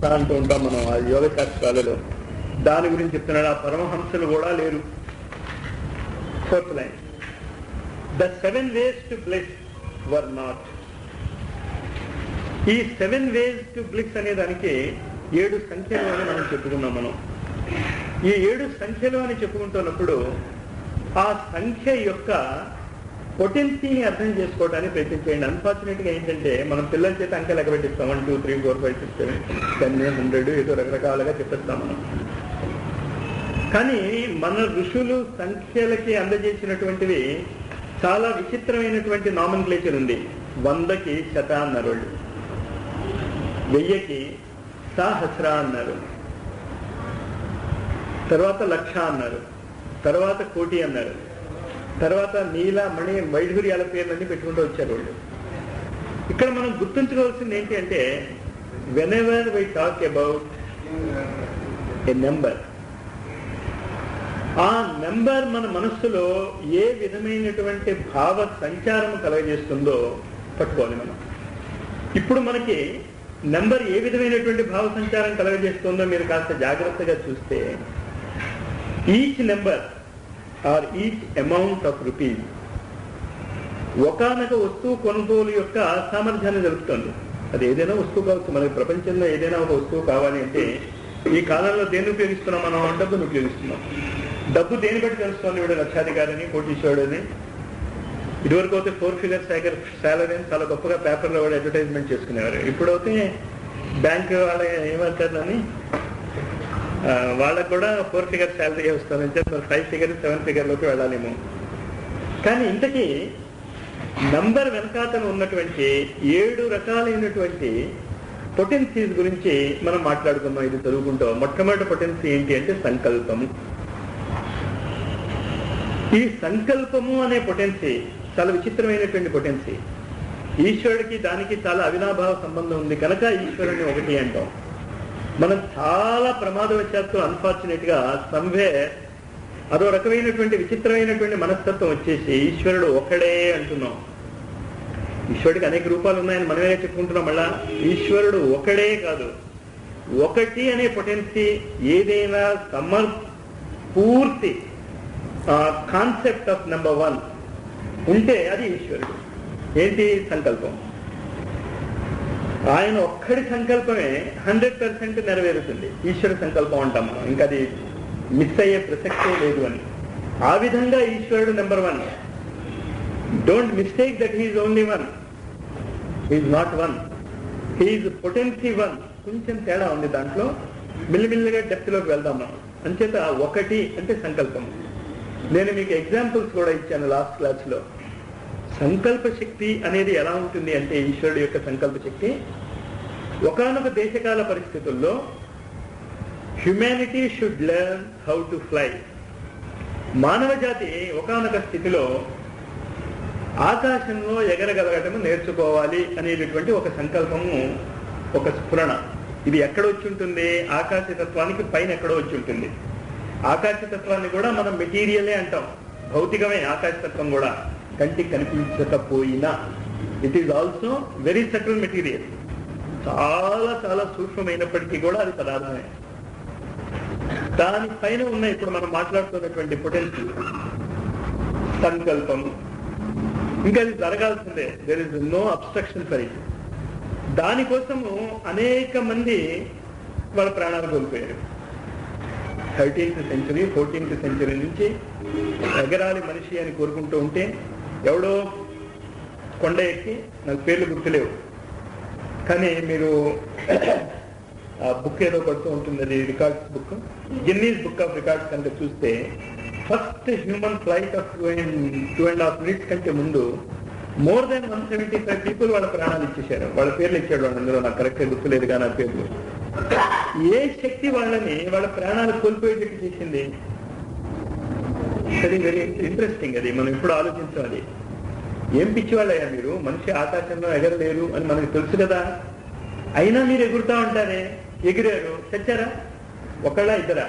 అంటూ ఉంటాం మనం ఆ యోగ శాస్త్రాలలో. దాని గురించి చెప్తున్నాడు. ఆ పరమహంసలు కూడా లేరు. Fourth line, the 7 ways to bliss were not. ఈ 7 ways to bliss అనే దానికి 7 సంఖ్యలు అని మనం చెప్పుకున్నాం. మనం ఈ 7 సంఖ్యలు అని చెప్పుకుంటున్నప్పుడు ఆ సంఖ్య యొక్క పొటెన్సీని అర్థం చేసుకోవడానికి ప్రయత్నించేయండి. అన్ఫార్చునేట్గా ఏంటంటే మనం పిల్లల చేత అంకె లెక్క పెట్టిస్తాం. 1 2 3 4 5 6 7 10 100 ఏదో రకరకాలుగా చెప్పేస్తాం మనం. కానీ మన ఋషులు సంఖ్యలకి అందజేసినటువంటివి చాలా విచిత్రమైనటువంటి నామన్క్లేచర్ ఉంది. 100కి శత అన్నారు వాళ్ళు, 1000కి సహస్ర అన్నారు, తర్వాత లక్ష అన్నారు, తర్వాత కోటి అన్నారు, తర్వాత నీల మణి వైఢూర్యాల పేర్లన్నీ పెట్టుకుంటూ వచ్చారు వాళ్ళు. ఇక్కడ మనం గుర్తుంచుకోవాల్సింది ఏంటి అంటే, whenever we talk about a number, ఆ నెంబర్ మన మనస్సులో ఏ విధమైనటువంటి భావ సంచారం కలగజేస్తుందో పట్టుకోవాలి మనం. ఇప్పుడు మనకి నెంబర్ ఏ విధమైనటువంటి భావ సంచారం కలగజేస్తుందో మీరు కాస్త జాగ్రత్తగా చూస్తే, each number or each amount of rupees ఒకానొక వస్తువు కొనుగోలు యొక్క సామర్థ్యాన్ని జరుపుతుంది. అది ఏదైనా వస్తువు కావచ్చు. మనకి ప్రపంచంలో ఏదైనా ఒక వస్తువు కావాలి అంటే ఈ కాలంలో దేన్ని ఉపయోగిస్తున్నాం మనం? డబ్బును ఉపయోగిస్తున్నాం. డబ్బు దేని బట్టి తెలుస్తుంది? వీడు లక్షాధికారిని, కోటీశ్వరుడని. ఇదివరకు అయితే 4 figure శాలరీ అని చాలా గొప్పగా పేపర్లో వాడు అడ్వర్టైజ్మెంట్ చేసుకునేవారు. ఇప్పుడైతే బ్యాంక్ వాళ్ళ ఏమంటారని వాళ్ళకు కూడా 4 figure శాలరీ వస్తుందని చెప్పి 5 figure 7 figure లోకి వెళ్ళాలేమో. కానీ ఇంతకీ నంబర్ వెనకాతను ఉన్నటువంటి 7 రకాలైనటువంటి పొటెన్సీస్ గురించి మనం మాట్లాడుకున్నాం. ఇది చదువుకుంటాం. మొట్టమొదటి పొటెన్సీ ఏంటి అంటే సంకల్పము. ఈ సంకల్పము అనే పొటెన్సీ చాలా విచిత్రమైనటువంటి పొటెన్సీ. ఈశ్వరుడికి దానికి చాలా అవినాభావ సంబంధం ఉంది కనుక ఈశ్వరుని ఒకటి అంటాం. మనం చాలా ప్రమాదవశాత్తు అన్ఫార్చునేట్ గా సంవే అదో రకమైనటువంటి విచిత్రమైనటువంటి మనస్తత్వం వచ్చేసి ఈశ్వరుడు ఒకడే అంటున్నాం. ఈశ్వరుడికి అనేక రూపాలు ఉన్నాయని మనమే చెప్పుకుంటున్నాం. మళ్ళా ఈశ్వరుడు ఒకడే కాదు, ఒకటి అనే పొటెన్సీ ఏదైనా పూర్తి కాన్సెప్ట్ ఆఫ్ నెంబర్ 1 ఉంటే అది ఈశ్వరుడు. ఏంటి? సంకల్పం. ఆయన ఒక్కడి సంకల్పమే 100% నెరవేరుతుంది. ఈశ్వర సంకల్పం అంటాం మనం. ఇంకా అది మిస్ అయ్యే ప్రసక్తే లేదు అని. ఆ విధంగా ఈశ్వరుడు number 1. Don't mistake that he is only 1. He is not 1. He is potency 1. కొంచెం తేడా ఉంది దాంట్లో. మిల్లిమిల్లిగా డెప్త్లోకి వెళ్దాం మనం. అంచేత ఒకటి అంటే సంకల్పం. నేను మీకు ఎగ్జాంపుల్స్ కూడా ఇచ్చాను లాస్ట్ క్లాస్లో. సంకల్ప శక్తి అనేది ఎలా ఉంటుంది అంటే, ఈశ్వరుడు యొక్క సంకల్ప శక్తి ఒకానొక దేశకాల పరిస్థితుల్లో humanity should learn how to fly. మానవ జాతి ఒకానొక స్థితిలో ఆకాశంలో ఎగరగలగటం నేర్చుకోవాలి అనేటటువంటి ఒక సంకల్పము, ఒక స్ఫురణ. ఇది ఎక్కడ వచ్చి ఉంటుంది? ఆకాశతత్వానికి పైన ఎక్కడో వచ్చి ఉంటుంది. ఆకాశతత్వాన్ని కూడా మనం మెటీరియలే అంటాం. భౌతికమే ఆకాశతత్వం కూడా, కంటికి కనిపించకపోయినా it is also very subtle material. చాలా చాలా సూక్ష్మమైనప్పటికీ కూడా అది పదార్థమే. దానిపైన ఉన్న ఇప్పుడు మనం మాట్లాడుతున్నటువంటి పొటెన్సీ సంకల్పం. ఇంకా అది జరగాల్సిందే. There is no obstruction for it. దానికోసము అనేక మంది వాళ్ళ ప్రాణాలు కోల్పోయారు. 13th century 14th century నుంచి ఎగరాలి మనిషి అని కోరుకుంటూ ఉంటే ఎవడో కొండ ఎక్కి, నాకు పేర్లు గుర్తులేవు కానీ మీరు ఆ బుక్ ఏదో పడుతూ ఉంటుంది, అది records book, Guinness book of records కనుక చూస్తే first human flight of 2.5 minutes కంటే ముందు more than 175 people వాళ్ళ ప్రాణాలు ఇచ్చేశారు. వాళ్ళ పేర్లు ఇచ్చాడు వాళ్ళు. అందులో నాకు కరెక్ట్గా గుర్తులేదు కానీ ఆ పేర్లు. ఏ శక్తి వాళ్ళని వాళ్ళ ప్రాణాలు కోల్పోయేటట్టు చేసింది? Very very interesting. అది మనం ఇప్పుడు ఆలోచించాలి. ఏం పిచ్చివాళ్ళయ్యా మీరు, మనిషి ఆకాశంలో ఎగరలేరు అని మనకు తెలుసు కదా, అయినా మీరు ఎగురుతా ఉంటారే. ఎగిరారు, చచ్చారా? ఒకళ్ళ ఇద్దరా?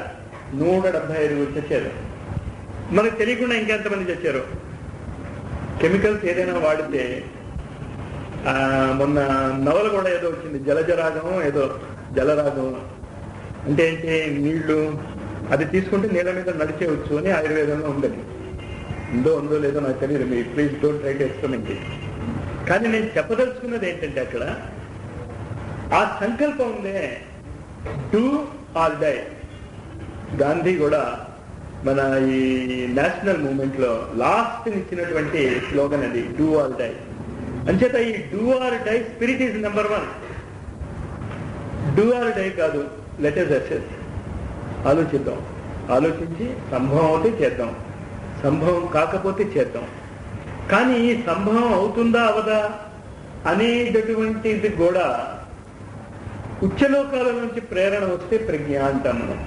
175 చచ్చారు. మనకు తెలియకుండా ఇంకెంతమంది చచ్చారు? కెమికల్స్ ఏదైనా వాడితే మొన్న నవల కూడా ఏదో వచ్చింది, జలజరాగం ఏదో జలరాగం అంటే ఏంటి? నీళ్లు, అది తీసుకుంటే నీళ్ళ మీద నడిచేయవచ్చు అని ఆయుర్వేదంలో ఉందని. ఉందో లేదో నాకు తెలియదు, మీరు please don't try to experiment. కానీ నేను చెప్పదలుచుకున్నది ఏంటంటే అక్కడ ఆ సంకల్పం ఉందే, డూ ఆర్ డై. గాంధీ కూడా మన ఈ నేషనల్ మూవ్మెంట్ లో లాస్ట్ ఇచ్చినటువంటి స్లోగన్ అది, డూ ఆర్ డై. అంచేత ఈ do or die spirit is number 1. Do or die కాదు, లెట్ us assess. ఆలోచిద్దాం, ఆలోచించి సంభవం అవుతే చేద్దాం, సంభవం కాకపోతే చేద్దాం. కానీ ఈ సంభవం అవుతుందా అవదా అనేటటువంటిది కూడా ఉచ్చలోకాల నుంచి ప్రేరణ వస్తే ప్రజ్ఞ అంటాం మనం.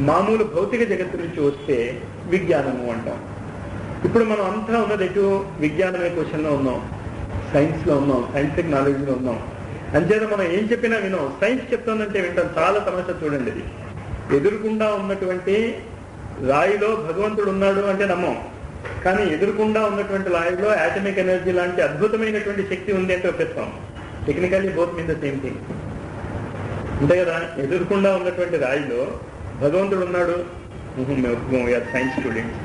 మామూలు భౌతిక జగత్తు నుంచి వస్తే విజ్ఞానము అంటాం. ఇప్పుడు మనం అంతా ఉన్నది ఎటు? విజ్ఞానమే క్వశ్చన్లో ఉన్నాం, సైన్స్లో ఉన్నాం, సైంటిఫిక్ నాలెడ్జ్లో ఉన్నాం. అంచేత మనం ఏం చెప్పినా వినాం. సైన్స్ చెప్తుందంటే వింటాం. చాలా తమాషా చూడండి. ఇది ఎదురుకుండా ఉన్నటువంటి రాయిలో భగవంతుడు ఉన్నాడు అంటే నమ్మం, కానీ ఎదురుకుండా ఉన్నటువంటి రాయిలో యాటమిక్ ఎనర్జీ లాంటి అద్భుతమైనటువంటి శక్తి ఉంది అంటే ఒప్పిస్తాం. Technically both mean the same thing. అంతే కదా? ఎదురుకుండా ఉన్నటువంటి రాయిలో భగవంతుడు ఉన్నాడు, సైన్స్ స్టూడెంట్స్.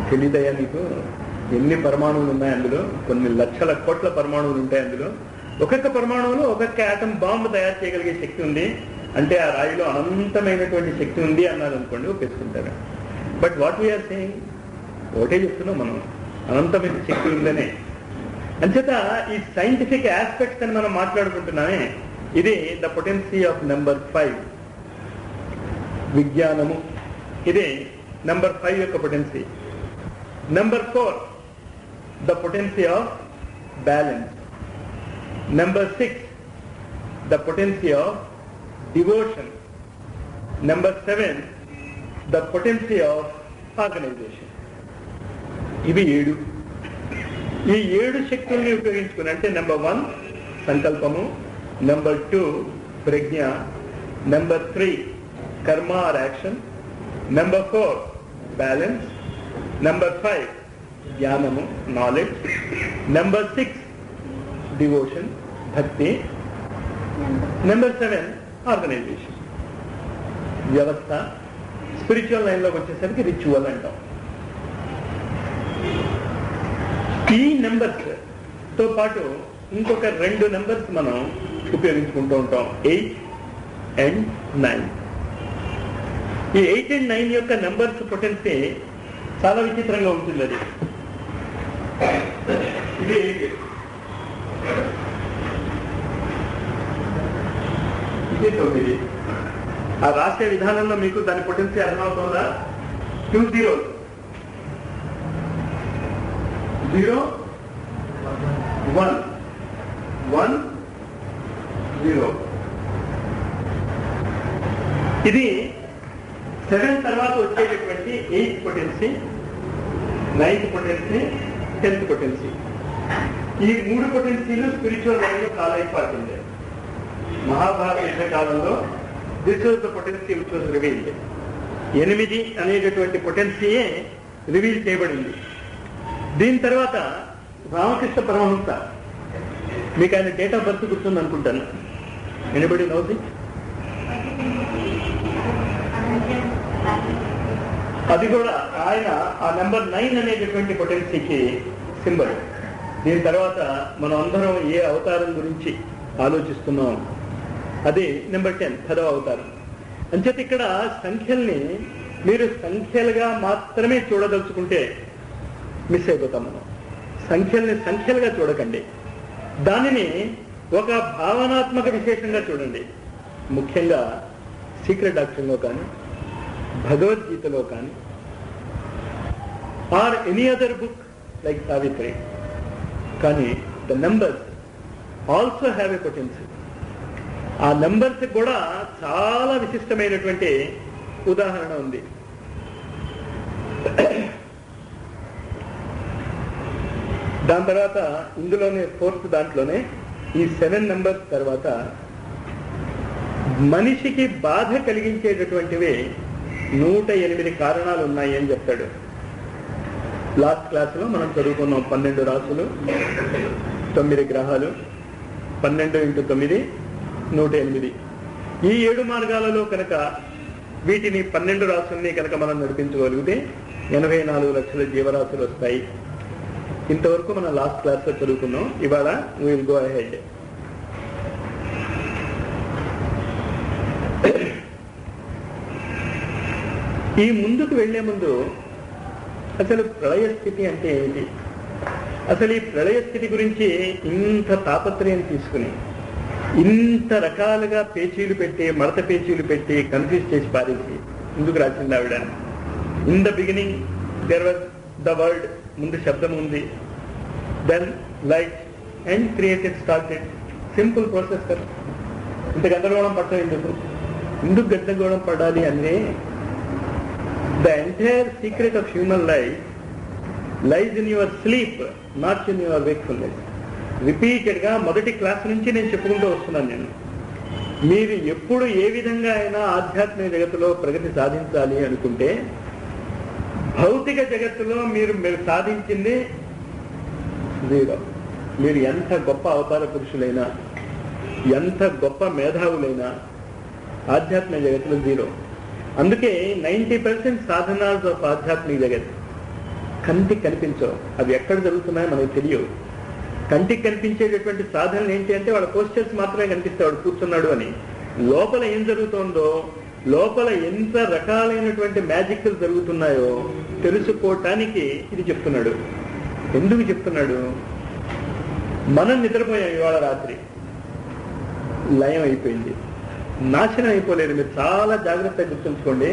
తెలియదయ్యా నీకు ఎన్ని పరమాణువులు ఉన్నాయి అందులో? కొన్ని లక్షల కోట్ల పరమాణువులు ఉంటాయి అందులో. ఒక్కొక్క పరమాణువులో ఒక్కొక్క ఆటం బాంబు తయారు చేయగలిగే శక్తి ఉంది అంటే ఆ రాయిలో అనంతమైనటువంటి శక్తి ఉంది అన్నారు అనుకోండి, ఒప్పేసుకుంటారు. బట్ వాట్ వీఆర్ సేయింగ్, ఒకటే చెప్తున్నాం మనం, అనంతమైన శక్తి ఉందనే. అంచేత ఈ సైంటిఫిక్ ఆస్పెక్ట్స్ అని మనం మాట్లాడుకుంటున్నామే, ఇది ద పొటెన్సీ ఆఫ్ నెంబర్ 5, విజ్ఞానము. ఇది నెంబర్ 5 యొక్క potency. Number 4 the potency of balance. Number 6 the potency of devotion. Number 7 the potency of organization. ఇవి 7. ఈ 7 శక్తుల్ని ఉపయోగించుకుని అంటే నెంబర్ 1 సంకల్పము, నెంబర్ 2 ప్రజ్ఞ, నెంబర్ 3 కర్మ or action, number 4 balance, number 5 జ్ఞానము నాలెడ్జ్, నెంబర్ 6 డివోషన్ భక్తి, నెంబర్ 7 ఆర్గనైజేషన్ వ్యవస్థ. స్పిరిచువల్ లైన్లోకి వచ్చేసరికి రిచువల్ అంటాం. ఈ నెంబర్స్ తో పాటు ఇంకొక 2 నెంబర్స్ మనం ఉపయోగించుకుంటూ ఉంటాం, 8 and 9. ఈ 8 and 9 యొక్క నెంబర్స్ పొటెన్సీ చాలా విచిత్రంగా ఉంటుంది. అది ఇది ఇది 9. ఆ రాసే విధానంలో మీకు దాని పొటెన్సీ అర్థమవుతుందా? 2 zeros, 0 1 1 0. ఇది 7 తర్వాత వచ్చేటటువంటి 8th potency, 9th potency, 10th potency. ఈ 3 పొటెన్సీలు స్పిరిచువల్ లైఫ్ లో చాలా ఇంపార్టెంట్. మహాభారత యుద్ధ కాలంలో this was the potency which was revealed. 8 అనేటటువంటి పొటెన్సీయే రివీల్ చేయబడింది. దీని తర్వాత రామకృష్ణ పరమహంస, మీకు ఆయన డేట్ ఆఫ్ బర్త్ గుర్తుంది అనుకుంటాను. Anybody knows it? అది కూడా ఆయన ఆ నెంబర్ 9 అనేటటువంటి పొటెన్సీకి సింబల్. దీని తర్వాత మనం అందరం ఏ అవతారం గురించి ఆలోచిస్తున్నాం, అది నెంబర్ 10, 10వ అవతారం. అంచేత ఇక్కడ సంఖ్యల్ని మీరు సంఖ్యలుగా మాత్రమే చూడదలుచుకుంటే మిస్ అయిపోతాం మనం. సంఖ్యల్ని సంఖ్యలుగా చూడకండి, దానిని ఒక భావనాత్మక విశేషంగా చూడండి. ముఖ్యంగా సీక్రెట్ డాక్టర్లో కానీ, భగవద్గీతలో కానీ, or any other book like Savitri. కానీ the numbers also have a potential. ఆ నెంబర్స్ కూడా చాలా విశిష్టమైనటువంటి ఉదాహరణ ఉంది. దాని తర్వాత ఇందులోనే 4th దాంట్లోనే ఈ 7 నెంబర్స్ తర్వాత మనిషికి బాధ కలిగించేటటువంటివి 108 కారణాలు ఉన్నాయి అని చెప్తాడు. లాస్ట్ క్లాస్లో మనం చదువుకున్నాం 12 రాసులు, 9 గ్రహాలు, 12 × 9 108. ఈ 7 మార్గాలలో కనుక వీటిని 12 రాసుల్ని కనుక మనం నడిపించగలిగితే 84 లక్షల జీవరాశులు వస్తాయి. ఇంతవరకు మనం లాస్ట్ క్లాస్లో చదువుకున్నాం. ఇవాళ వీ విల్ గో అహెడ్. ఈ ముందుకు వెళ్లే ముందు అసలు ప్రళయ స్థితి అంటే ఏమిటి, అసలు ఈ ప్రళయ స్థితి గురించి ఇంత తాపత్రయం తీసుకుని ఇంత రకాలుగా పేచీలు పెట్టి మడత పేచీలు పెట్టి కన్ఫ్యూజ్ చేసి పారేసి ముందుకు రాసింది ఆవిడ. In the beginning there was the word, ముందు శబ్దం ఉంది, then light and created started. Simple process కదా. ఇంత గందరగోళం పడతాం ఎందుకు గందరగోళం పడాలి అంటే the entire secret of human life lies in your sleep, not in your wakefulness. Repeated గా మొదటి క్లాస్ నుంచి నేను చెప్పుకుంటూ వస్తున్నాను. నేను మీరు ఎప్పుడు ఏ విధంగా అయినా ఆధ్యాత్మిక జగత్తులో ప్రగతి సాధించాలి అనుకుంటే భౌతిక జగత్తులో మీరు సాధించింది జీరో. మీరు ఎంత గొప్ప అవతార పురుషులైనా ఎంత గొప్ప మేధావులైనా ఆధ్యాత్మిక జగత్తులో జీరో. అందుకే 90% సాధనాలు ఆఫ్ ఆధ్యాత్మిక జగత్ కంటికి కనిపించవు. అవి ఎక్కడ జరుగుతున్నాయో మనకు తెలియవు. కంటికి కనిపించేటటువంటి సాధనలు ఏంటి అంటే వాళ్ళ పోస్టర్స్ మాత్రమే కనిపిస్తాయి, వాడు కూర్చున్నాడు అని. లోపల ఏం జరుగుతుందో, లోపల ఎంత రకాలైనటువంటి మ్యాజిక్లు జరుగుతున్నాయో తెలుసుకోవటానికి ఇది చెప్తున్నాడు. ఎందుకు చెప్తున్నాడు? మనం నిద్రపోయాం, ఇవాళ రాత్రి లయం అయిపోయింది, నాశనం అయిపోలేదు. మీరు చాలా జాగ్రత్తగా గుర్తుంచుకోండి.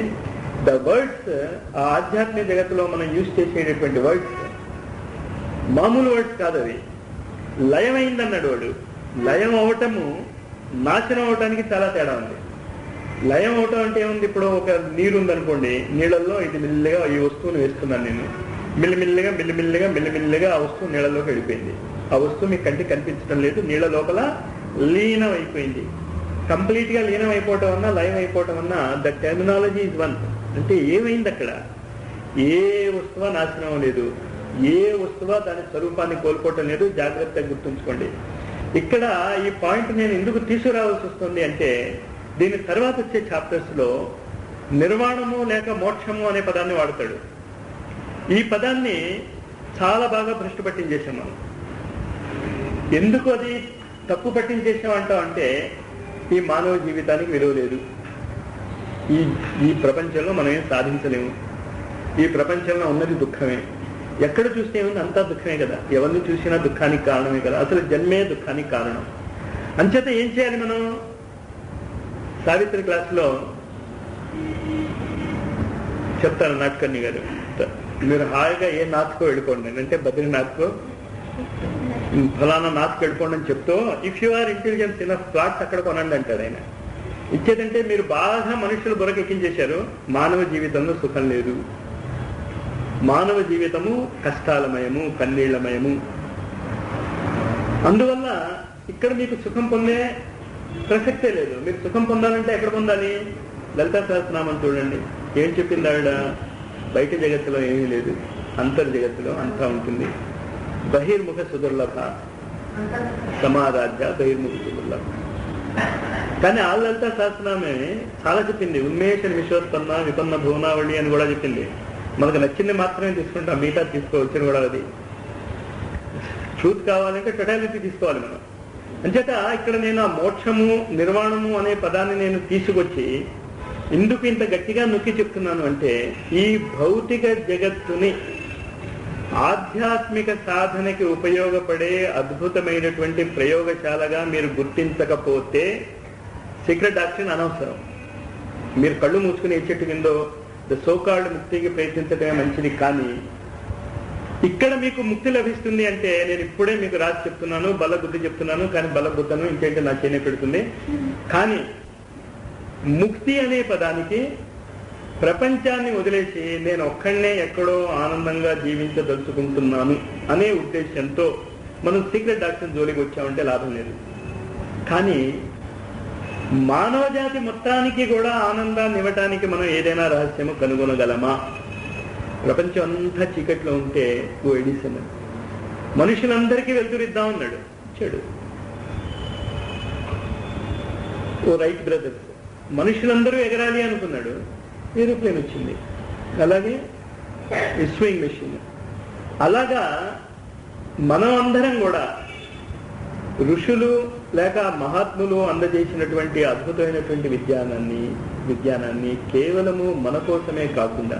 ద వర్డ్స్, ఆ ఆధ్యాత్మిక జగత్తులో మనం యూజ్ చేసేటటువంటి వర్డ్స్ మామూలు వర్డ్స్ కాదు. అవి లయం అయిందన్నాడు వాడు. లయం అవటము నాశనం అవటానికి చాలా తేడా ఉంది. లయం అవటం అంటే ఏముంది? ఇప్పుడు ఒక నీరు ఉందనుకోండి, నీళ్ళల్లో ఇది మెల్లిగా ఈ వస్తువుని వేస్తున్నాను నేను, మెల్లిమెల్లిగా మెల్లిమెల్లిగా మెల్లిమెల్లిగా ఆ వస్తువు నీళ్ళలోకి వెళ్ళిపోయింది. ఆ వస్తువు మీకు కంటికి కనిపించడం లేదు, నీళ్ళ లోపల లీనం అయిపోయింది. కంప్లీట్ గా లీనం అయిపోవటం అన్నా లయం అయిపోవటం అన్నా ద టెర్మినాలజీ ఇస్ వన్. అంటే ఏమైంది అక్కడ? ఏ వస్తువు నాశనం లేదు, ఏ వస్తువు దాని స్వరూపాన్ని కోల్పోవటం లేదు. జాగ్రత్తగా గుర్తుంచుకోండి. ఇక్కడ ఈ పాయింట్ నేను ఎందుకు తీసుకురావాల్సి వస్తుంది అంటే, దీని తర్వాత వచ్చే చాప్టర్స్ లో నిర్వాణము లేక మోక్షము అనే పదాన్ని వాడతాడు. ఈ పదాన్ని చాలా బాగా భ్రష్టు పట్టించేసాం మనం. ఎందుకు అది తప్పు పట్టించేసామంటాం అంటే, ఈ మానవ జీవితానికి విలువ లేదు, ఈ ప్రపంచంలో మనం ఏం సాధించలేము, ఈ ప్రపంచంలో ఉన్నది దుఃఖమే, ఎక్కడ చూస్తే ఏముంది అంతా దుఃఖమే కదా, ఎవరిని చూసినా దుఃఖానికి కారణమే కదా, అసలు జన్మే దుఃఖానికి కారణం. అంచేత ఏం చేయాలి మనం? సావిత్రి క్లాసులో చెప్తాను నాటకర్ణి గారు, మీరు హాయిగా ఏ నాథ్కో వెళ్ళిపోండి అంటే బద్రీనాథ్కో ఫలానా నాథ్కి వెళ్ళిపోండి అని చెప్తూ, if you are intelligence enough plots అక్కడ కొనండి అంటాడు ఆయన. ఇచ్చేదంటే మీరు బాగా మనుషులు బుర్రకెక్కించేశారు. మానవ జీవితంలో సుఖం లేదు, మానవ జీవితము కష్టాలమయము, కన్నీళ్లమయము. అందువల్ల ఇక్కడ మీకు సుఖం పొందే ప్రసక్తే లేదు. మీరు సుఖం పొందాలంటే ఎక్కడ పొందాలి? లలితా సహస్రనామం చూడండి, ఏం చెప్పింది ఆవిడ? బయట జగత్తులో ఏమీ లేదు, అంతర్జగత్తులో అంతా ఉంటుంది. బహిర్ముఖ సుదుర్లభ సమారాధ్య బహిర్ముఖ సుదుర్లభ. కానీ ఆ లలితా సహస్రనామే చాలా చెప్పింది. ఉన్మేష విశ్వోత్పన్న విపన్న భువనావళి అని కూడా చెప్పింది. మనకు నచ్చింది మాత్రమే తీసుకుంటాం, మిగతా తీసుకోవచ్చని కూడా. అది ట్రూత్ కావాలంటే టోటాలిటీ తీసుకోవాలి మనం. అంచేత ఇక్కడ నేను ఆ మోక్షము నిర్వాణము అనే పదాన్ని నేను తీసుకొచ్చి ఎందుకు ఇంత గట్టిగా నొక్కి చెప్తున్నాను అంటే, ఈ భౌతిక జగత్తుని ఆధ్యాత్మిక సాధనకి ఉపయోగపడే అద్భుతమైనటువంటి ప్రయోగశాలగా మీరు గుర్తించకపోతే సీక్రెట్ డాక్టర్ అనవసరం. మీరు కళ్ళు మూసుకుని ఏ చెట్టు కిందో సోకాల్డ్ ముక్తికి ప్రయత్నించడమే మంచిది. కానీ ఇక్కడ మీకు ముక్తి లభిస్తుంది అంటే నేను ఇప్పుడే మీకు రాసి చెప్తున్నాను, బలబుద్ధి చెప్తున్నాను. కానీ బలబుద్ధను ఇంకేంటి నా చేనే పెడుతుంది. కానీ ముక్తి అనే పదానికి ప్రపంచాన్ని వదిలేసి నేను ఒక్కడనే ఎక్కడో ఆనందంగా జీవించదలుచుకుంటున్నాను అనే ఉద్దేశంతో మనం సీక్రెట్ డాక్టర్ జోలికి వచ్చామంటే లాభం లేదు. కానీ మానవ జాతి మొత్తానికి కూడా ఆనందాన్ని ఇవ్వటానికి మనం ఏదైనా రహస్యము కనుగొనగలమా? ప్రపంచం అంతా చీకట్లో ఉంటే ఓ ఎడిసన్ మనుషులందరికీ వెలుతురిద్దామన్నాడు, చెడు. ఓ రైట్ బ్రదర్స్ మనుషులందరూ ఎగరాలి అనుకున్నాడు, ఏరోప్లేన్ వచ్చింది. అలాగే స్వింగ్ మెషిన్. అలాగా మనం అందరం కూడా ఋషులు లేక మహాత్ములు అందజేసినటువంటి అద్భుతమైనటువంటి విజ్ఞానాన్ని కేవలము మన కోసమే కాకుండా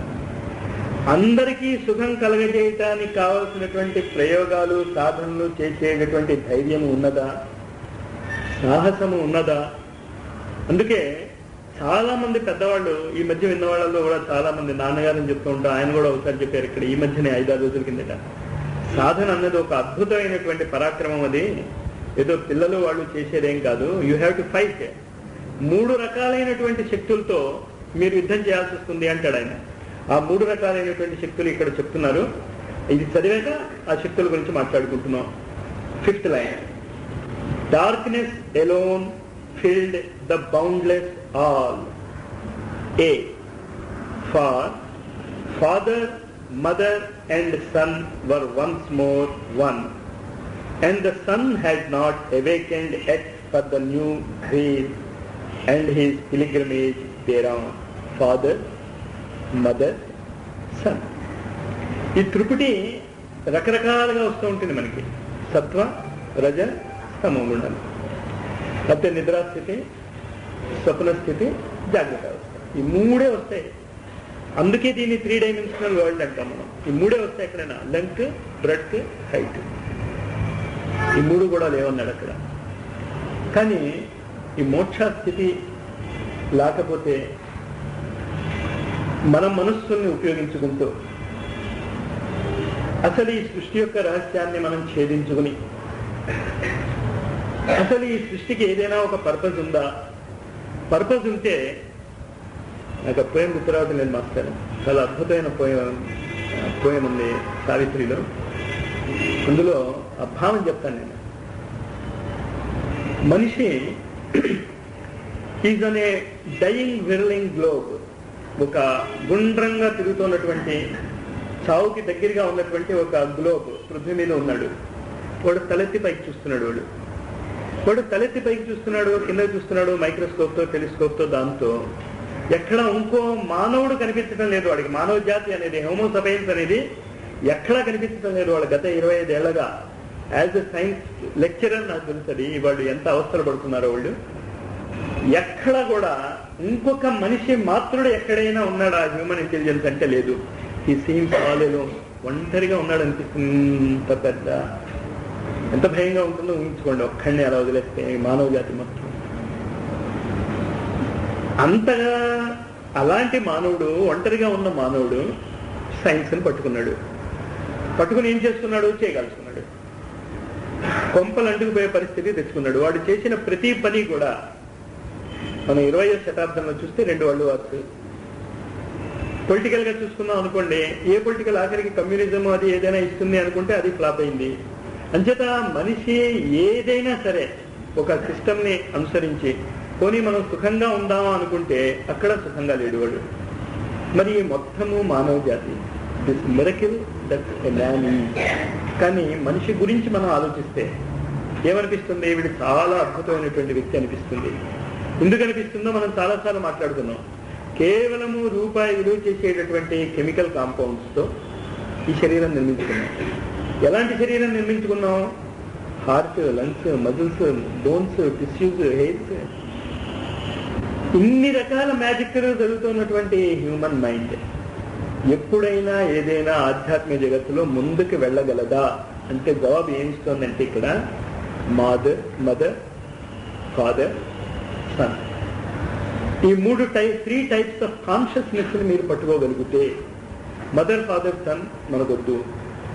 అందరికీ సుఖం కలగజేయటానికి కావలసినటువంటి ప్రయోగాలు సాధనలు చేసేటటువంటి ధైర్యం ఉన్నదా, సాహసము ఉన్నదా? అందుకే చాలా మంది పెద్దవాళ్ళు ఈ మధ్య విన్న వాళ్ళలో కూడా చాలా మంది, నాన్నగారిని చెప్తూ ఉంటాం, ఆయన కూడా ఒకసారి చెప్పారు ఇక్కడ ఈ మధ్యనే 5-6 రోజుల కిందట, సాధన అన్నది ఒక అద్భుతమైనటువంటి పరాక్రమం. అది ఏదో పిల్లలు వాళ్ళు చేసేదేం కాదు. You have to fight. 3 రకాలైనటువంటి శక్తులతో మీరు యుద్ధం చేయాల్సి వస్తుంది అంటాడు ఆయన. ఆ 3 రకాలైనటువంటి శక్తులు ఇక్కడ చెప్తున్నారు. ఇది చదివాక ఆ శక్తుల గురించి మాట్లాడుకుంటున్నాం. 5th line, darkness alone filled the boundless all. A, for father, mother and son were once more one, and the son had not awakened yet for the new grave and his pilgrimage thereon. Father, mother, son. ఈ త్రిపుటి రకరకాలుగా వస్తూ ఉంటుంది మనకి. సత్వ, రజ, తమో గుణాలు. అయితే నిద్రాస్థితి, స్వప్న స్థితి, జాగ్రత్త అవస్థ, ఈ 3 వస్తాయి. అందుకే దీన్ని 3 డైమెన్షనల్ వరల్డ్ అంటాం మనం. ఈ 3 వస్తాయి ఎక్కడైనా. లెంగ్త్, బ్రెడ్త్, హైట్, ఈ 3 కూడా లేవన్నాడు అక్కడ. కానీ ఈ మోక్షస్థితి లేకపోతే మన మనస్సుల్ని ఉపయోగించుకుంటూ అసలు ఈ సృష్టి యొక్క రహస్యాన్ని మనం ఛేదించుకుని అసలు ఈ సృష్టికి ఏదైనా ఒక పర్పస్ ఉందా? పర్పస్ ఉంటే, నాకు పోయం గుర్తురావడం లేదు మాస్టర్, చాలా అద్భుతమైన పోయం ఉంది సావిత్రిలో. అందులో ఆ భావం చెప్తాను నేను. మనిషి is an a dying whirling globe. ఒక గుండ్రంగా తిరుగుతున్నటువంటి, చావుకి దగ్గరగా ఉన్నటువంటి ఒక గ్లోబ్ పృథ్వీ మీద ఉన్నాడు. వాడు తలెత్తి పైకి చూస్తున్నాడు. వాడు తలెత్తి పైకి చూస్తున్నాడు, కింద చూస్తున్నాడు, మైక్రోస్కోప్తో, టెలిస్కోప్తో, దాంతో ఎక్కడ ఇంకో మానవుడు కనిపించడం లేదు వాడికి. మానవ జాతి అనేది, హోమో సపైన్స్ అనేది ఎక్కడా కనిపించడం లేదు. వాడు గత 25 ఏళ్లగా యాజ్ ఎ సైన్స్ లెక్చరర్ నాకు తెలుసది వాళ్ళు ఎంత అవస్థలు పడుతున్నారో వాళ్ళు. ఎక్కడ కూడా ఇంకొక మనిషి మాత్రుడు ఎక్కడైనా ఉన్నాడా హ్యూమన్ ఇంటెలిజెన్స్ అంటే లేదు. ఈ సీన్స్ ఆలేలో ఒంటరిగా ఉన్నాడు అనిపిస్తుంది. పెద్ద ఎంత భయంగా ఉంటుందో ఊహించుకోండి. ఒక్కడిని అలా వదిలేస్తే మానవ జాతి మొత్తం. అంతగా అలాంటి మానవుడు, ఒంటరిగా ఉన్న మానవుడు సైన్స్ని పట్టుకున్నాడు. పట్టుకుని ఏం చేస్తున్నాడు? చేయగలుగుతున్నాడు. కొంపలు అంటుకుపోయే పరిస్థితి తెచ్చుకున్నాడు. వాడు చేసిన ప్రతి పని కూడా మనం 20వ శతాబ్దంలో చూస్తే 2 వరల్డ్ వార్స్. పొలిటికల్ గా చూసుకున్నాం అనుకోండి, ఏ పొలిటికల్ ఆఖరికి కమ్యూనిజం అది ఏదైనా ఇస్తుంది అనుకుంటే అది ఫ్లాప్ అయింది. అంచేత మనిషి ఏదైనా సరే ఒక సిస్టమ్ ని అనుసరించి పోనీ మనం సుఖంగా ఉందామా అనుకుంటే అక్కడ సుఖంగా లేడు వాడు. మరి మొత్తము మానవ జాతి this miracle that a man is. కానీ మనిషి గురించి మనం ఆలోచిస్తే ఏమనిపిస్తుంది? వీడు చాలా అద్భుతమైనటువంటి వ్యక్తి అనిపిస్తుంది. ఎందుకు అనిపిస్తుందో మనం చాలాసార్లు మాట్లాడుకున్నాం. కేవలము రూపాయి విలువ చేసేటటువంటి కెమికల్ కాంపౌండ్స్తో ఈ శరీరం నిర్మించుకున్నాం. ఎలాంటి శరీరం నిర్మించుకున్నాం? Heart, lungs, muscles, bones, tissues, hairs, ఇన్ని రకాల మ్యాజిక్ జరుగుతున్నటువంటి హ్యూమన్ మైండ్ ఎప్పుడైనా ఏదైనా ఆధ్యాత్మిక జగత్తులో ముందుకు వెళ్ళగలదా అంటే జవాబు ఏమిస్తోందంటే ఇక్కడ మదర్, ఫాదర్, సన్. ఈ 3 టైప్స్ ఆఫ్ కాన్షియస్నెస్ ని మీరు పట్టుకోగలిగితే, మదర్, ఫాదర్, సన్ మనకొద్దు.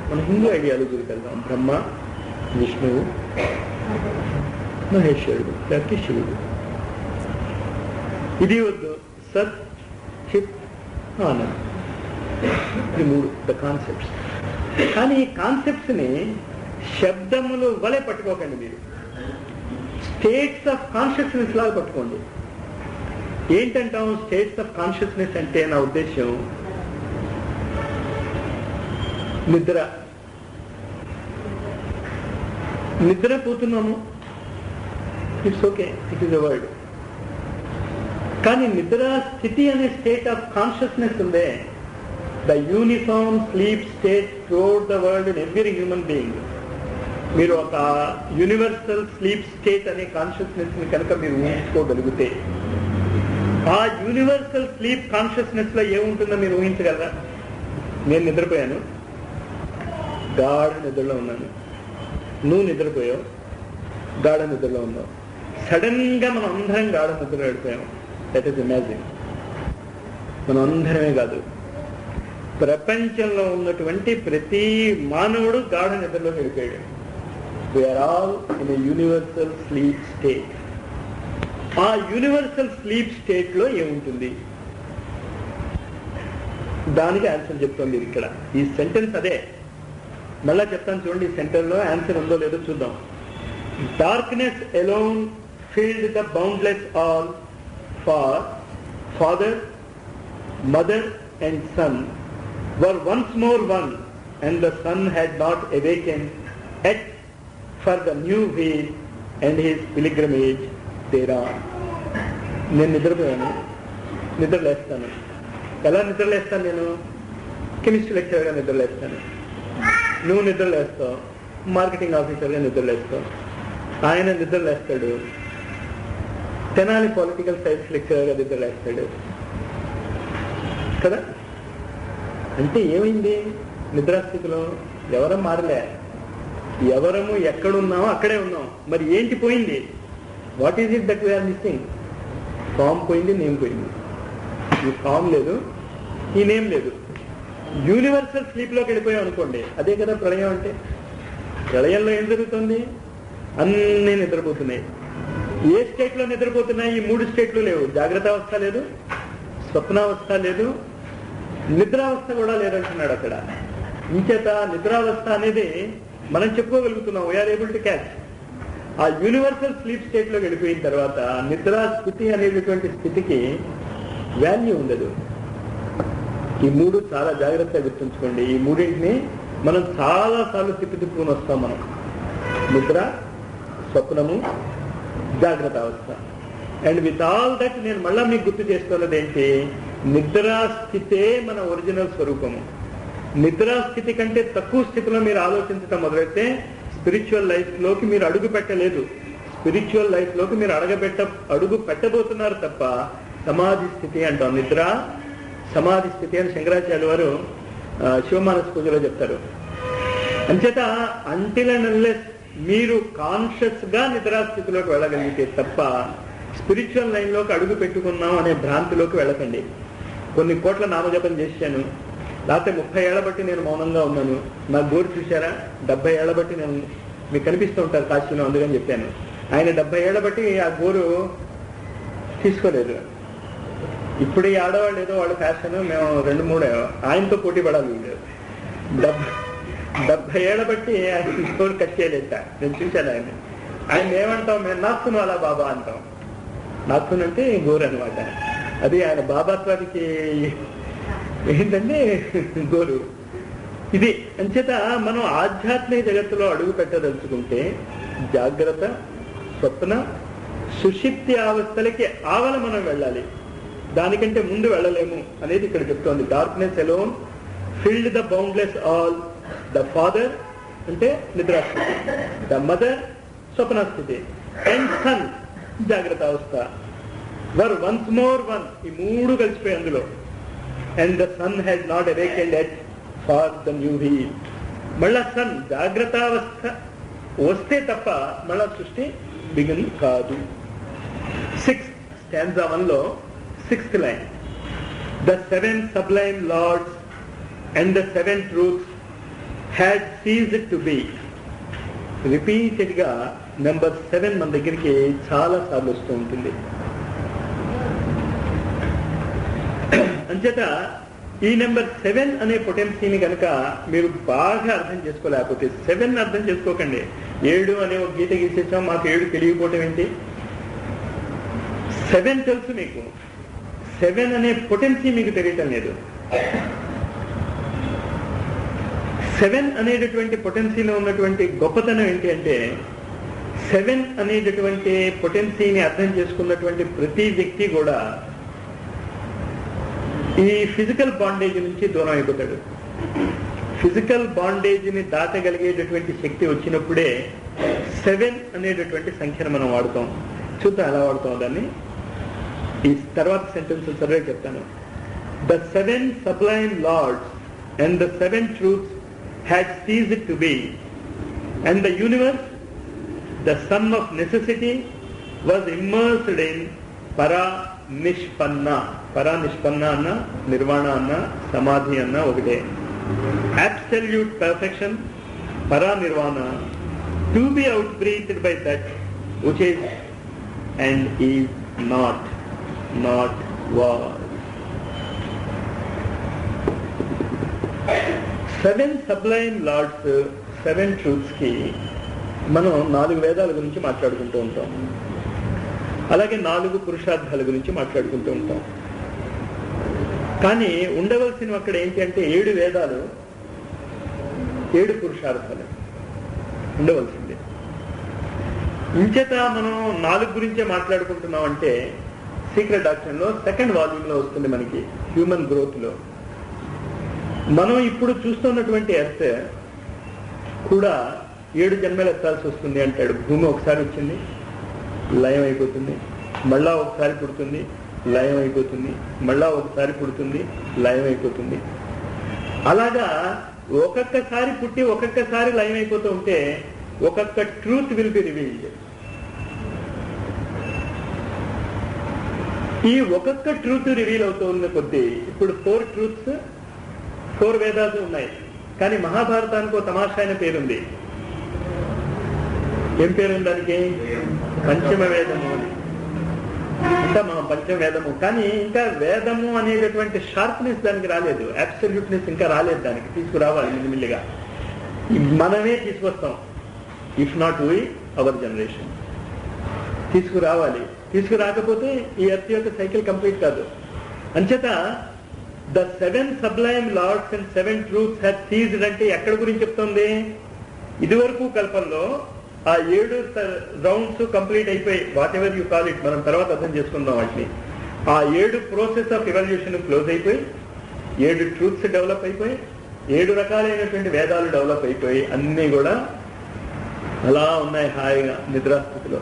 మన హిందూ ఐడియాలజీకి వెళ్దాం. బ్రహ్మ, విష్ణువు, మహేశ్వరుడు, లేకపోతే శివుడు. ఇది వద్దు. సత్, చిత్, ఆనంద్. ఈ 3 ద కాన్సెప్ట్స్. కానీ ఈ కాన్సెప్ట్స్ ని శబ్దములు వలె పట్టుకోకండి. మీరు స్టేట్స్ ఆఫ్ కాన్షియస్నెస్ లాగా పట్టుకోండి. ఏంటంటాం స్టేట్స్ ఆఫ్ కాన్షియస్నెస్ అంటే? నా ఉద్దేశం నిద్రపోతున్నాము, it's okay, it is a word. కానీ నిద్రా స్థితి అనే స్టేట్ ఆఫ్ కాన్షియస్నెస్ ఉందే, the uniform sleep state throughout the world in every human being. మీరు ఒక యూనివర్సల్ స్లీప్ స్టేట్ అనే కాన్షియస్నెస్ ని కనుక మీరు ఊహించుకోగలిగితే, ఆ యూనివర్సల్ స్లీప్ కాన్షియస్నెస్ లో ఏముంటుందో మీరు ఊహించగలరా? నేను నిద్రపోయాను, గాఢ నిద్రలో ఉన్నాను, నువ్వు నిద్రపోయావు, గాఢ నిద్రలో ఉన్నావు. సడన్ గా మనం అందరం గాఢ నిద్రలో వెళ్ళిపోయాము. That is imagine. మనం అందరమే కాదు, ప్రపంచంలో ఉన్నటువంటి ప్రతి మానవుడు గాఢ నిద్రలో వెళ్ళిపోయాడు. We are all in a universal sleep state. ఆ యూనివర్సల్ స్లీప్ స్టేట్ లో ఏముంటుంది? దానికి ఆన్సర్ చెప్తుంది ఇక్కడ ఈ సెంటెన్స్. అదే మళ్ళా చెప్తాను చూడండి, ఈ సెంటెన్స్ లో ఆన్సర్ ఉందో లేదో చూద్దాం. Darkness alone filled the boundless all, far father, mother and son were once more one, and the sun had not awakened yet for the new way and his pilgrimage thereon. నేను నిద్రపోయాను, నిద్రలేస్తాను. ఎలా నిద్రలేస్తాను? నేను chemistry లెక్చరర్గా నిద్రలేస్తాను. నువ్వు నిద్రలేస్తావు, marketing ఆఫీసర్గా నిద్రలేస్తావు. ఆయన నిద్రలేస్తాడు, Tenali political science లెక్చరర్గా నిద్రలేస్తాడు కదా. అంటే ఏమైంది? నిద్రాస్థితిలో ఎవరం మారలే, ఎవరము ఎక్కడున్నామో అక్కడే ఉన్నాం. మరి ఏంటి పోయింది? What is it that we are missing? Form పోయింది, నేమ్ పోయింది. ఈ ఫామ్ లేదు, ఈ నేమ్ లేదు. యూనివర్సల్ స్లీప్లోకి వెళ్ళిపోయాం అనుకోండి, అదే కదా ప్రళయం అంటే. ప్రళయంలో ఏం జరుగుతుంది? అన్నీ నిద్రపోతున్నాయి. ఏ స్టేట్లో నిద్రపోతున్నాయి? ఈ 3 స్టేట్లు లేవు. జాగ్రత్త అవస్థ లేదు, స్వప్నావస్థ లేదు, నిద్రావస్థ కూడా లేదంటున్నాడు అక్కడ. ఇంచేత నిద్రావస్థ అనేది మనం చెప్పుకోగలుగుతున్నాం, వీఆర్ ఏబుల్ టు క్యాచ్. ఆ యూనివర్సల్ స్లీప్ స్టేట్ లోకి వెళ్ళిపోయిన తర్వాత నిద్రా స్థితి అనేటువంటి స్థితికి వాల్యూ ఉండదు. ఈ 3 చాలా జాగ్రత్తగా గుర్తుంచుకోండి. ఈ 3ంటిని మనం చాలా సార్లు తిప్పుకుని వస్తాం. మనం నిద్ర, స్వప్నము, జాగ్రత్త అవస్థ. అండ్ విత్ ఆల్ దట్ నేను మళ్ళా మీకు గుర్తు చేస్తున్నది ఏంటి? నిద్రాస్థితే మన ఒరిజినల్ స్వరూపము. నిద్రాస్థితి కంటే తక్కువ స్థితిలో మీరు ఆలోచించడం మొదలైతే స్పిరిచువల్ లైఫ్ లోకి మీరు అడుగు పెట్టలేదు. స్పిరిచువల్ లైఫ్ లోకి మీరు అడుగు పెట్టబోతున్నారు తప్ప సమాధి స్థితి అంటాం. నిద్ర సమాధి స్థితి అని శంకరాచార్య వారు శివమానస పూజలో చెప్తారు. అంచేత అంటిల్ అండ్ అన్లెస్ మీరు కాన్షియస్ గా నిద్రాస్థితిలోకి వెళ్ళగలిగితే తప్ప స్పిరిచువల్ లైన్ లోకి అడుగు పెట్టుకున్నాం అనే భ్రాంతిలోకి వెళ్ళకండి. కొన్ని కోట్ల నామజపం చేశాను, లేకపోతే 30 ఏళ్ల బట్టి నేను మౌనంగా ఉన్నాను. నా గోరు చూశారా? 70 ఏళ్ల బట్టి నేను మీకు కనిపిస్తూ ఉంటారు కాశీలో, అందుకని చెప్పాను. ఆయన 70 ఏళ్ల బట్టి ఆ గోరు తీసుకోలేదు. ఇప్పుడు ఈ ఆడవాళ్ళు ఏదో వాళ్ళ ఫ్యాషన్, మేము 2-3 ఆయనతో పోటీ పడాలి. 70 ఏళ్ల బట్టి ఆయన గోరు కట్ చేయలేట. నేను చూశాను ఆయన. ఆయన ఏమంటాం? మేము నాస్తును అలా బాబా అంటాం. నాస్తున్ అంటే గోరు అనమాట. అది ఆయన బాబాత్వానికి ఏంటంటే గోరు. ఇది అంచేత మనం ఆధ్యాత్మిక జగత్తులో అడుగు పెట్టదలుచుకుంటే జాగ్రత్త, స్వప్న, సుషిప్తి అవస్థలకి ఆవల మనం వెళ్ళాలి. దానికంటే ముందు వెళ్ళలేము అనేది ఇక్కడ చెప్తోంది. Darkness alone filled the boundless all, the father అంటే నిద్రాస్థితి, ద మదర్ స్వప్నస్థితి, అండ్ సన్ జాగ్రత్త అవస్థ, వర్ వన్స్ మోర్ వన్. ఈ 3 కలిసిపోయి అందులో. And the sun had not awakened at far the new heel. మళ్ళా సన్ జాగ్రత్తావస్థ వస్తే తప్ప మళ్ళా సృష్టి బిగిన్ కాదు. 6th స్టాంజా 1లో 6th line, the 7 sublime lords and the 7 truths had ceased to be. Repeated గా నెంబర్ 7 మన దగ్గరికి చాలా సార్లు వస్తూ ఉంటుంది. అంచేత ఈ నెంబర్ 7 అనే పొటెన్సీని కనుక మీరు బాగా అర్థం చేసుకోలేకపోతే, 7 అర్థం చేసుకోకండి. 7 అనే ఒక గీత గీసేసాం, మాకు 7 తెలియకపోవటం ఏంటి? 7 తెలుసు మీకు, 7 అనే పొటెన్సీ మీకు తెలియటం లేదు. 7 అనేటటువంటి పొటెన్సీలో ఉన్నటువంటి గొప్పతనం ఏంటి అంటే, 7 అనేటటువంటి పొటెన్సీని అర్థం చేసుకున్నటువంటి ప్రతి వ్యక్తి కూడా ఈ ఫిజికల్ బాండేజ్ నుంచి దూరం అయిపోతాడు. ఫిజికల్ బాండేజ్ని దాటగలిగేటటువంటి శక్తి వచ్చినప్పుడే 7 అనేటటువంటి సంఖ్యను మనం వాడుతాం. చూద్దాం ఎలా వాడుతాం దాన్ని. ఈ తర్వాత సెంటెన్స్ సర్వే చెప్తాను. The 7 sublime lords and the 7 truths had ceased to be, and the universe, the sum of necessity, was immersed in Paranishpanna. Paranishpanna anna, Nirvana anna, Samadhi anna okate. Absolute perfection, Paranirvana, to be outbreathed by that which is and is not was. 7 sublime lords, 7 truths కి మనం 4 వేదాల గురించి మాట్లాడుకుంటూ ఉంటాం. అలాగే 4 పురుషార్థాల గురించి మాట్లాడుకుంటూ ఉంటాం. కానీ ఉండవలసినవి అక్కడ ఏంటి అంటే 7 వేదాలు, 7 పురుషార్థాలు ఉండవలసింది. ఇంచేత మనం 4 గురించే మాట్లాడుకుంటున్నాం అంటే సీక్రెట్ డాక్టర్ లో 2nd వాల్యూమ్ లో వస్తుంది మనకి. హ్యూమన్ గ్రోత్ లో మనం ఇప్పుడు చూస్తున్నటువంటి ఎర్త్ కూడా 7 జన్మలు ఎత్తాల్సి వస్తుంది అంటాడు. భూమి ఒకసారి వచ్చింది, లయం అయిపోతుంది, మళ్ళా ఒకసారి పుడుతుంది, లయం అయిపోతుంది, మళ్ళా ఒకసారి పుడుతుంది, లయం అయిపోతుంది. అలాగా ఒక్కొక్కసారి పుట్టి ఒక్కొక్కసారి లయం అయిపోతూ ఉంటే ఒక్కొక్క ట్రూత్ విల్ బి రివీల్డ్. ఈ ఒక్కొక్క ట్రూత్ రివీల్ అవుతూ ఉన్న కొద్దీ ఇప్పుడు 4 ట్రూత్స్, 4 వేదాలు ఉన్నాయి. కానీ మహాభారతానికి ఒక తమాషా అయిన పేరుంది. ఏం పేరుంది దానికి? పంచమ వేదము అని. ఇంకా మనం పంచమ వేదము, కానీ ఇంకా వేదము అనేటటువంటి షార్ప్నెస్ దానికి రాలేదు, అబ్సల్యూట్నెస్ ఇంకా రాలేదు. దానికి తీసుకురావాలి మిల్లిమిల్లిగా. మనమే తీసుకొస్తాం. If not we, hour generation తీసుకురావాలి. తీసుకురాకపోతే ఈ ఎర్త్ యొక్క సైకిల్ కంప్లీట్ కాదు. అంచేత the 7 sublime lords and 7 truths had ceased అంటే ఎక్కడ గురించి చెప్తుంది? ఇదివరకు కల్పంలో ఆ 7 రౌండ్స్ కంప్లీట్ అయిపోయి, what ever you call it, మనం తర్వాత అర్థం చేసుకుందాం వాటిని. ఆ 7 ప్రాసెస్ ఆఫ్ ఎవల్యూషన్ క్లోజ్ అయిపోయి, 7 ట్రూత్స్ డెవలప్ అయిపోయి, 7 రకాలైనటువంటి వేదాలు డెవలప్ అయిపోయి అన్నీ కూడా అలా ఉన్నాయి హాయిగా నిద్రాస్థితిలో.